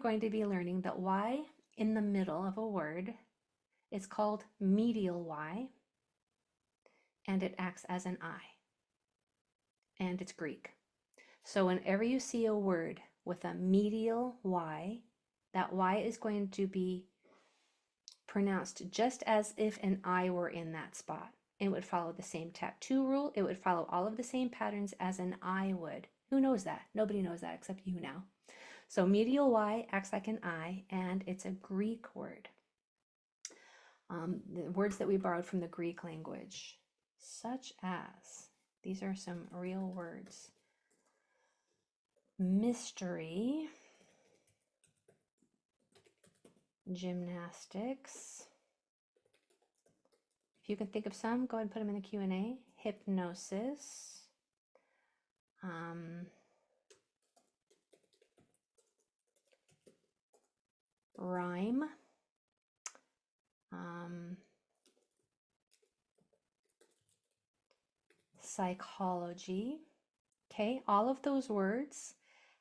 going to be learning that Y in the middle of a word is called medial Y, and it acts as an I, and it's Greek. So whenever you see a word with a medial Y, that Y is going to be pronounced just as if an I were in that spot. It would follow the same tattoo rule. It would follow all of the same patterns as an I would. Who knows that? Nobody knows that except you now. So medial Y acts like an I, and it's a Greek word. The words that we borrowed from the Greek language, such as, these are some real words: mystery, gymnastics. If you can think of some, go ahead and put them in the Q&A. Hypnosis, rhyme, psychology. Okay, all of those words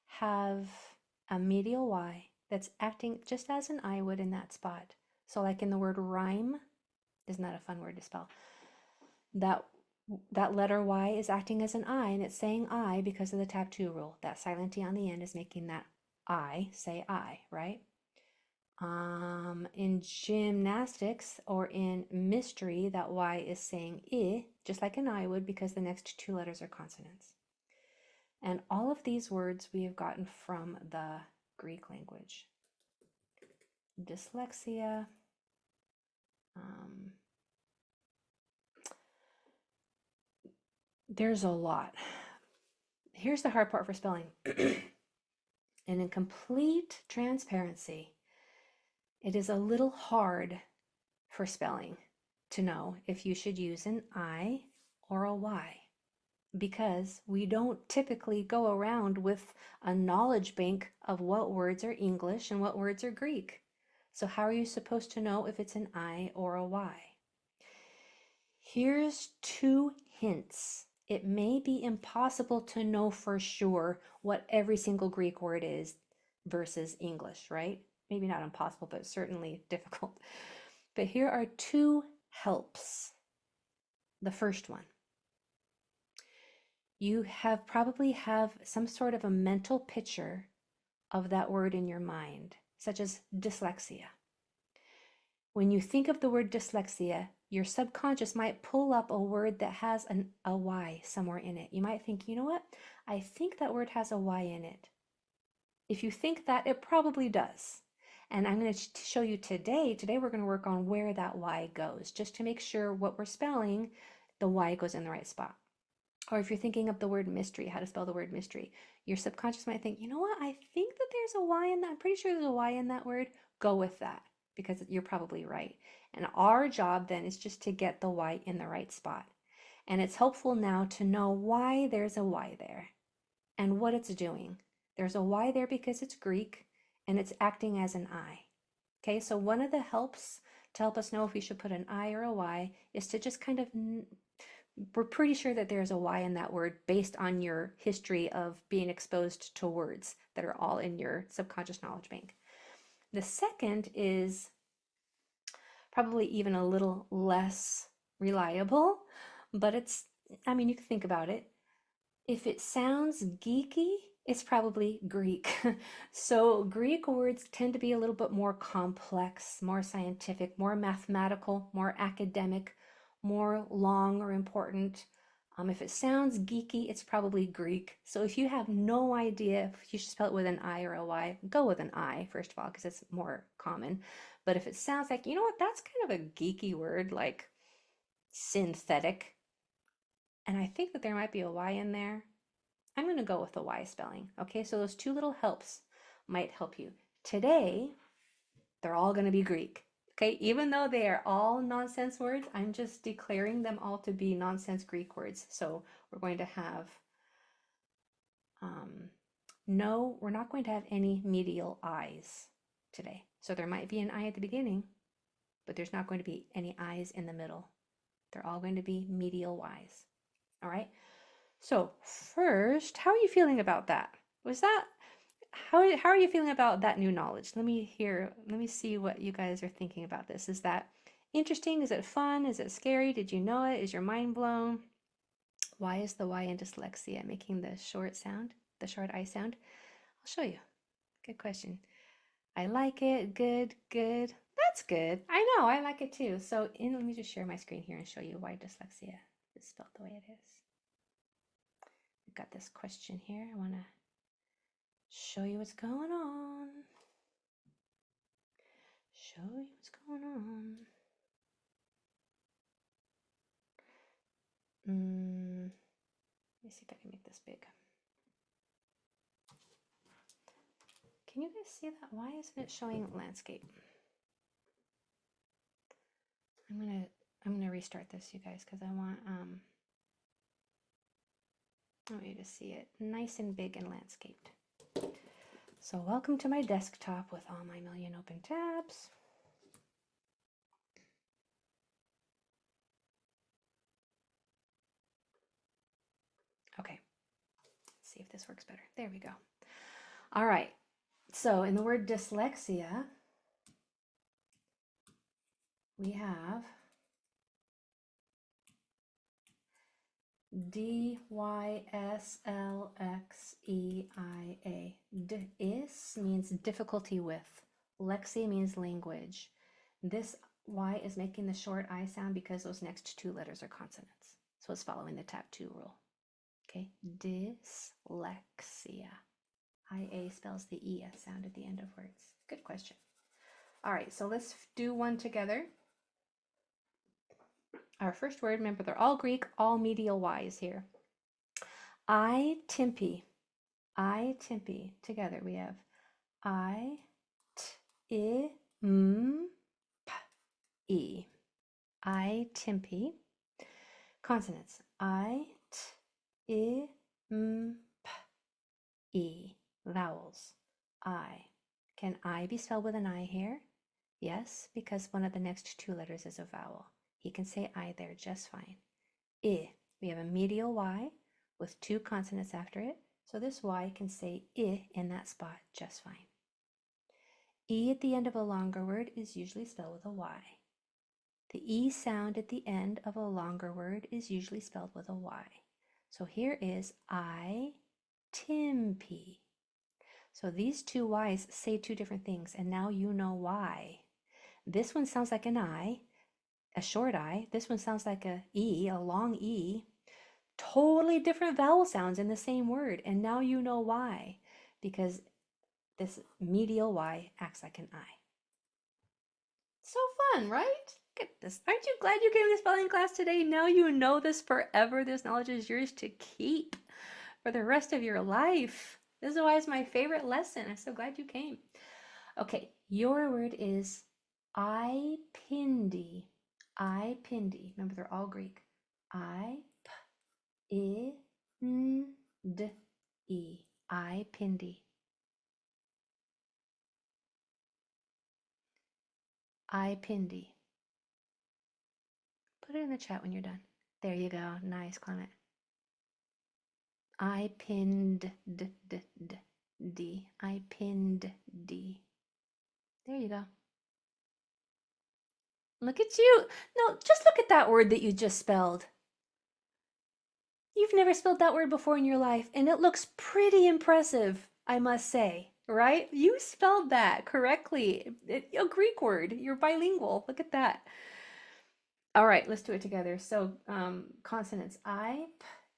have a medial Y that's acting just as an I would in that spot. So like in the word rhyme, isn't that a fun word to spell? That letter Y is acting as an I, and it's saying I because of the tattoo rule. That silent T on the end is making that I say I, right? In gymnastics or in mystery, that Y is saying I, just like an I would, because the next two letters are consonants. And all of these words we have gotten from the Greek language. Dyslexia, there's a lot. Here's the hard part for spelling. And in complete transparency, it is a little hard for spelling to know if you should use an I or a Y, because we don't typically go around with a knowledge bank of what words are English and what words are Greek. So how are you supposed to know if it's an I or a Y? Here's 2 hints. It may be impossible to know for sure what every single Greek word is versus English, right? Maybe not impossible, but certainly difficult. But here are 2 helps. The first one: you probably have some sort of a mental picture of that word in your mind, such as dyslexia. When you think of the word dyslexia, your subconscious might pull up a word that has a Y somewhere in it. You might think, you know what? I think that word has a Y in it. If you think that, it probably does. And I'm going to show you today we're going to work on where that Y goes, just to make sure what we're spelling, the Y goes in the right spot. Or if you're thinking of the word mystery, how to spell the word mystery, your subconscious might think, you know what? I think that there's a Y in that. I'm pretty sure there's a Y in that word. Go with that, because you're probably right. And our job then is just to get the Y in the right spot. And it's helpful now to know why there's a Y there and what it's doing. There's a Y there because it's Greek and it's acting as an I. Okay, so one of the helps to help us know if we should put an I or a Y is to just kind of, we're pretty sure that there's a Y in that word based on your history of being exposed to words that are all in your subconscious knowledge bank. The second is probably even a little less reliable, but it's, I mean, you can think about it. If it sounds geeky, it's probably Greek. So Greek words tend to be a little bit more complex, more scientific, more mathematical, more academic, more long or important. If it sounds geeky, it's probably Greek. So if you have no idea if you should spell it with an I or a Y, go with an I, first of all, because it's more common. But if it sounds like, you know what, that's kind of a geeky word, like synthetic, and I think that there might be a Y in there, I'm going to go with the Y spelling. Okay, so those 2 little helps might help you. Today, they're all going to be Greek. Okay, even though they are all nonsense words, I'm just declaring them all to be nonsense Greek words. So we're going to have, no, we're not going to have any medial I's today. So there might be an I at the beginning, but there's not going to be any I's in the middle. They're all going to be medial Y's. All right. So first, how are you feeling about that? Was that, how are you feeling about that new knowledge? Let me see what you guys are thinking about this. Is that interesting? Is it fun? Is it scary? Did you know it? Is your mind blown? Why is the Y in dyslexia making the short sound, the short I sound? I'll show you. Good question. I like it. Good, good. That's good. I know, I like it too. So let me just share my screen here and show you why dyslexia is spelled the way it is. We've got this question here. I want to show you what's going on. Show you what's going on. Let me see if I can make this big. Can you guys see that? Why isn't it showing landscape? I'm gonna restart this, you guys, because I want you to see it nice and big and landscaped. So welcome to my desktop with all my million open tabs. Okay, let's see if this works better. There we go. All right, so in the word dyslexia, we have D-Y-S-L-X-E-I-A. Is means difficulty with. Lexia means language. This Y is making the short I sound because those next two letters are consonants. So it's following the tap 2 rule. Okay, dyslexia. IA spells the ES sound at the end of words. Good question. All right, so let's do one together. Our first word, remember they're all Greek, all medial Y's here. I-Timpy. I-Timpy. Together we have I-T-I-M-P-E. I-Timpy. Consonants. I-T-I-M-P-E. Vowels. I. Can I be spelled with an I here? Yes, because one of the next two letters is a vowel. He can say I there just fine. I. We have a medial Y with two consonants after it, so this Y can say I in that spot just fine. E at the end of a longer word is usually spelled with a Y. The E sound at the end of a longer word is usually spelled with a Y. So here is I-Timpy. So these two Y's say two different things, and now you know why. This one sounds like an I, a short I. This one sounds like a E, a long E. Totally different vowel sounds in the same word, and now you know why. Because this medial Y acts like an I. So fun, right? Look at this. Aren't you glad you came to spelling class today? Now you know this forever. This knowledge is yours to keep for the rest of your life. This is why it's my favorite lesson. I'm so glad you came. Okay, your word is I-Pindi. I-Pindi. Remember, they're all Greek. I-P-I-N-D-E. I-Pindi. I-Pindi. Put it in the chat when you're done. There you go. Nice, Clement. I pinned D. I pinned D. There you go. Look at you. No, just look at that word that you just spelled. You've never spelled that word before in your life, and it looks pretty impressive, I must say, right? You spelled that correctly. A Greek word. You're bilingual. Look at that. All right, let's do it together. So consonants. I,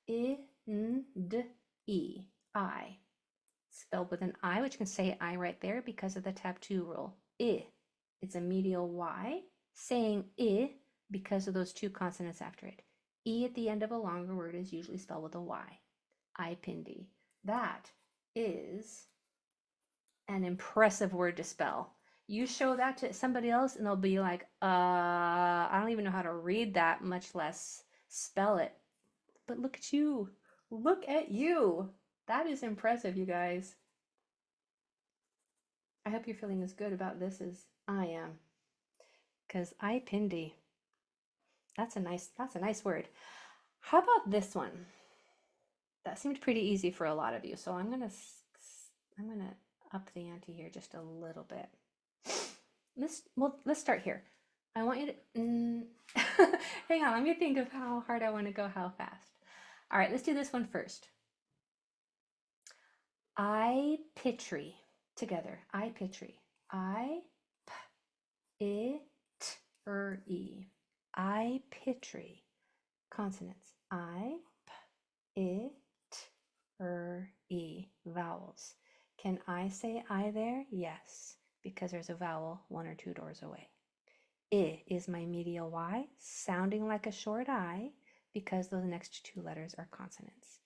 P, I, N, D, E. I. Spelled with an I, which can say I right there because of the tap 2 rule. I. It's a medial Y, saying I because of those two consonants after it. E at the end of a longer word is usually spelled with a Y. I-Pindi. That is an impressive word to spell. You show that to somebody else and they'll be like, I don't even know how to read that, much less spell it. But look at you. Look at you. That is impressive, you guys. I hope you're feeling as good about this as I am. Because I-Pindi. That's a nice word. How about this one? That seemed pretty easy for a lot of you. So I'm gonna up the ante here just a little bit. Let's start here. I want you to hang on, let me think of how hard I want to go, how fast. All right, let's do this one first. I-pitry together. I-pitry. I-p-it-r-e. I-pitry. Consonants. I-p-it-r-e. Vowels. Can I say I there? Yes, because there's a vowel 1 or 2 doors away. I is my medial Y, sounding like a short I, because those next 2 letters are consonants.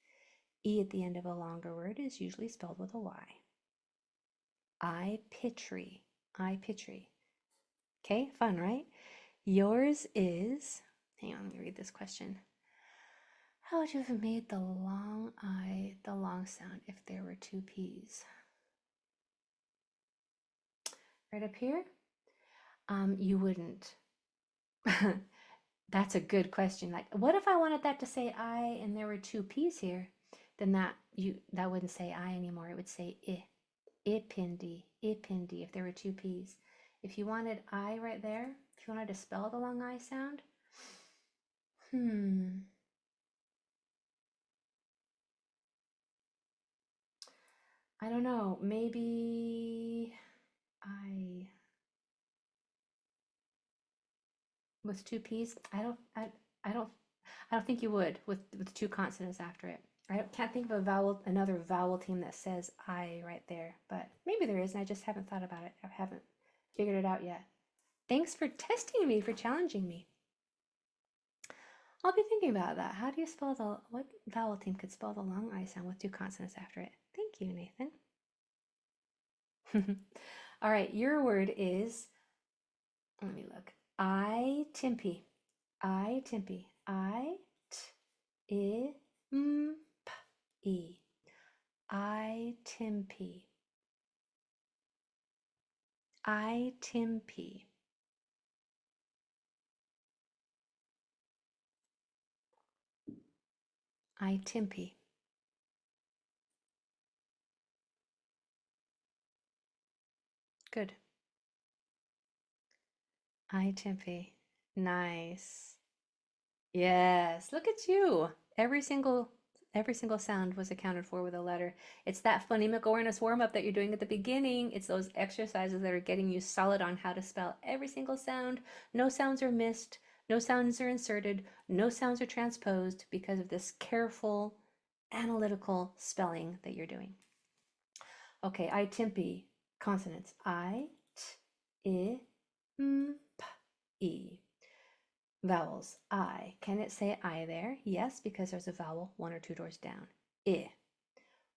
E at the end of a longer word is usually spelled with a Y. I-pitry. I-pitry. Okay, fun, right? Yours is, hang on, let me read this question. How would you have made the long I the long sound if there were 2 P's? Right up here? You wouldn't. That's a good question. Like, what if I wanted that to say I and there were 2 P's here? Then that wouldn't say I anymore. It would say I. Ipindi, ipindi, if there were 2 P's. If you wanted I right there, if you wanted to spell the long I sound, I don't know, maybe I with 2 P's. I don't think you would with 2 consonants after it. I can't think of another vowel team that says I right there, but maybe there is, and I just haven't thought about it. I haven't figured it out yet. Thanks for testing me, for challenging me. I'll be thinking about that. How do you spell what vowel team could spell the long I sound with 2 consonants after it? Thank you, Nathan. All right, your word is, let me look. I-timpy. I-timpy. I-t-i-m-p-e. I-timpy. I-timpy. I-timpy. Good. I-timpy. Nice. Yes, look at you. Every single sound was accounted for with a letter. It's that phonemic awareness warm-up that you're doing at the beginning. It's those exercises that are getting you solid on how to spell every single sound. No sounds are missed. No sounds are inserted. No sounds are transposed because of this careful, analytical spelling that you're doing. Okay, I-timpy. Consonants. I, t, I, m, p, e. Vowels. I. Can it say I there? Yes, because there's a vowel 1 or 2 doors down. I.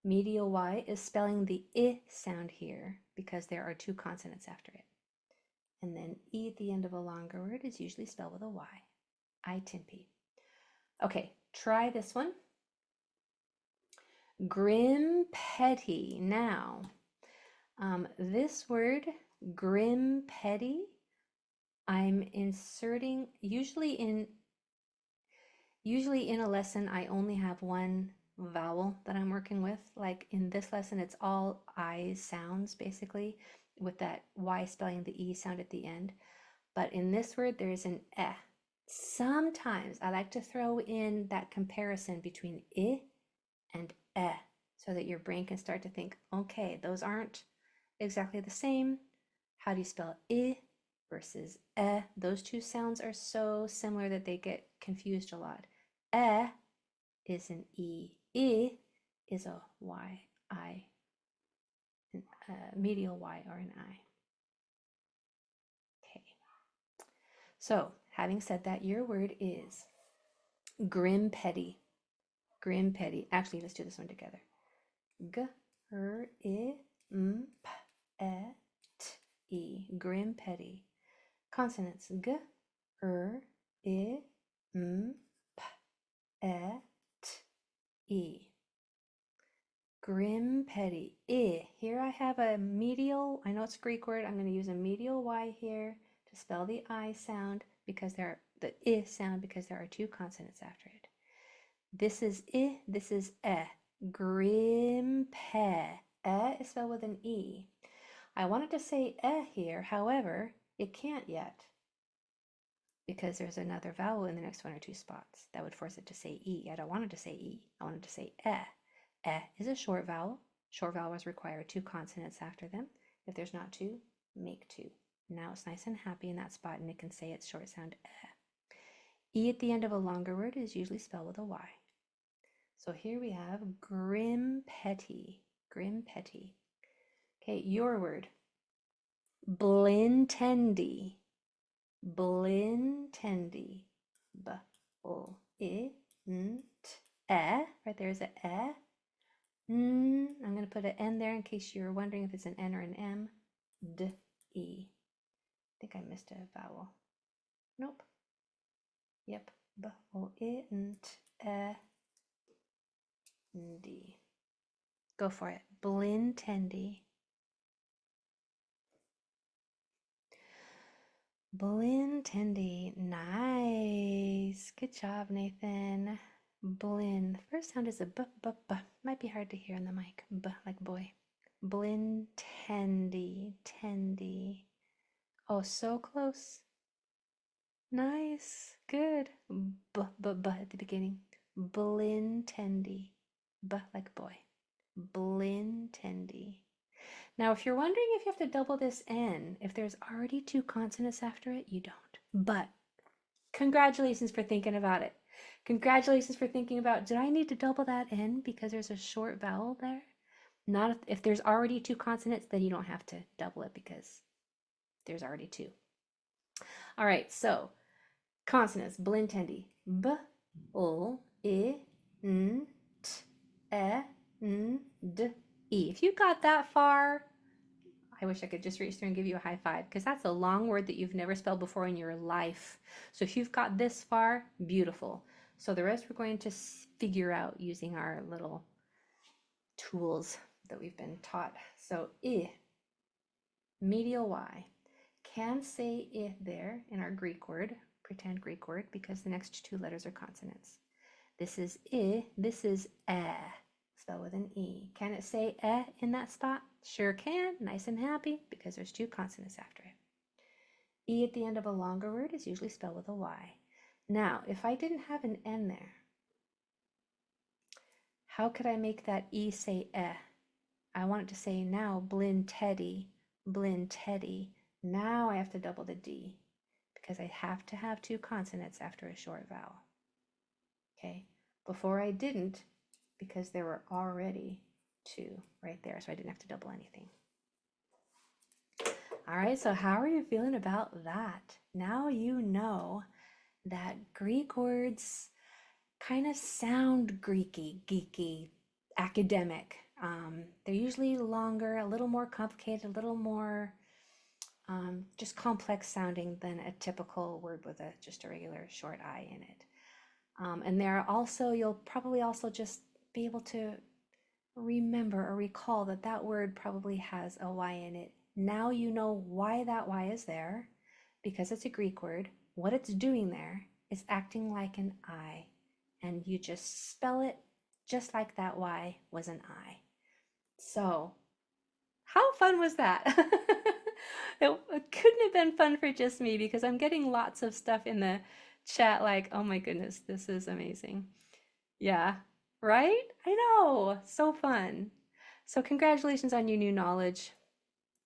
Medial Y is spelling the I sound here because there are 2 consonants after it. And then E at the end of a longer word is usually spelled with a Y. I-timpy. Okay, try this one. Grim petty. Now, this word, grim petty, I'm inserting, usually in a lesson, I only have 1 vowel that I'm working with. Like in this lesson, it's all I sounds basically, with that Y spelling the E sound at the end. But in this word, there's an eh. Sometimes I like to throw in that comparison between I and eh, so that your brain can start to think, okay, those aren't exactly the same. How do you spell I versus eh? Those 2 sounds are so similar that they get confused a lot. Eh is an E. I is a Y, I, medial Y or an I. Okay. So, having said that, your word is grim petty. Grim petty. Actually, let's do this one together. G-r-i-m-p-e-t-e. Grim petty. Consonants. G-r-i-m-p-e-t-e. Grim petty. I. Here I have a medial, I know it's a Greek word, I'm going to use a medial Y here to spell the I sound because there are, the I sound because there are 2 consonants after it. This is I, this is eh. Grim pe, is spelled with an E. I wanted to say here, however, it can't yet because there's another vowel in the next 1 or 2 spots. That would force it to say E. I don't want it to say E. I want it to say eh. Eh is a short vowel. Short vowels require 2 consonants after them. If there's not 2, make 2. Now it's nice and happy in that spot, and it can say its short sound eh. E at the end of a longer word is usually spelled with a Y. So here we have grim petty. Grim petty. Okay, your word. Blintendy. Blintendy. B o I n t e. Right there's a e. I'm going to put an N there in case you're wondering if it's an N or an M. D E. I think I missed a vowel. Nope. Yep. B o I n t e d. Go for it. Blintendy. Blintendy. Nice. Good job, Nathan. Blin. The first sound is a b, b, b. Might be hard to hear in the mic. B, like boy. Blintendy. Tendy. Oh, so close. Nice. Good. B, b, b at the beginning. Blintendy. B, like boy. Blintendy. Now, if you're wondering if you have to double this N, if there's already 2 consonants after it, you don't. But congratulations for thinking about it. Congratulations for thinking about, did I need to double that N because there's a short vowel there? Not if there's already 2 consonants, then you don't have to double it because there's already 2. All right, so consonants, blintendy. B, O, I, N, T, E, N, D, E. If you got that far, I wish I could just reach through and give you a high five because that's a long word that you've never spelled before in your life. So if you've got this far, beautiful. So the rest we're going to figure out using our little tools that we've been taught. So I, medial Y. Can say I there in our Greek word, pretend Greek word, because the next 2 letters are consonants. This is I, this is eh, spelled with an E. Can it say eh in that spot? Sure can, nice and happy, because there's 2 consonants after it. E at the end of a longer word is usually spelled with a Y. Now, if I didn't have an N there, how could I make that E say eh? I want it to say now blinteddy, blinteddy. Now I have to double the D because I have to have 2 consonants after a short vowel. Okay, before I didn't because there were already 2 right there, so I didn't have to double anything. All right, so how are you feeling about that? Now you know that Greek words kind of sound Greeky, geeky, academic. They're usually longer, a little more complicated, a little more just complex sounding than a typical word with just a regular short I in it. And there are also, you'll probably also just be able to remember or recall that that word probably has a Y in it. Now you know why that Y is there, because it's a Greek word. What it's doing there is acting like an I, and you just spell it just like that Y was an I. So, how fun was that? It couldn't have been fun for just me because I'm getting lots of stuff in the chat like, oh my goodness, this is amazing. Yeah, right? I know, so fun. So congratulations on your new knowledge.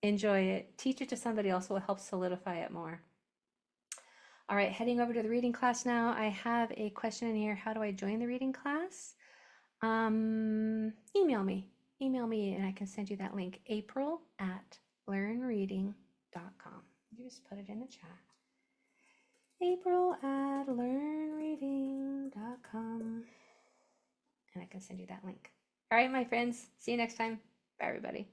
Enjoy it. Teach it to somebody else will help solidify it more. All right, heading over to the reading class now. I have a question in here. How do I join the reading class? Email me and I can send you that link. April@learnreading.com. You just put it in the chat. April@learnreading.com. And I can send you that link. All right, my friends. See you next time. Bye, everybody.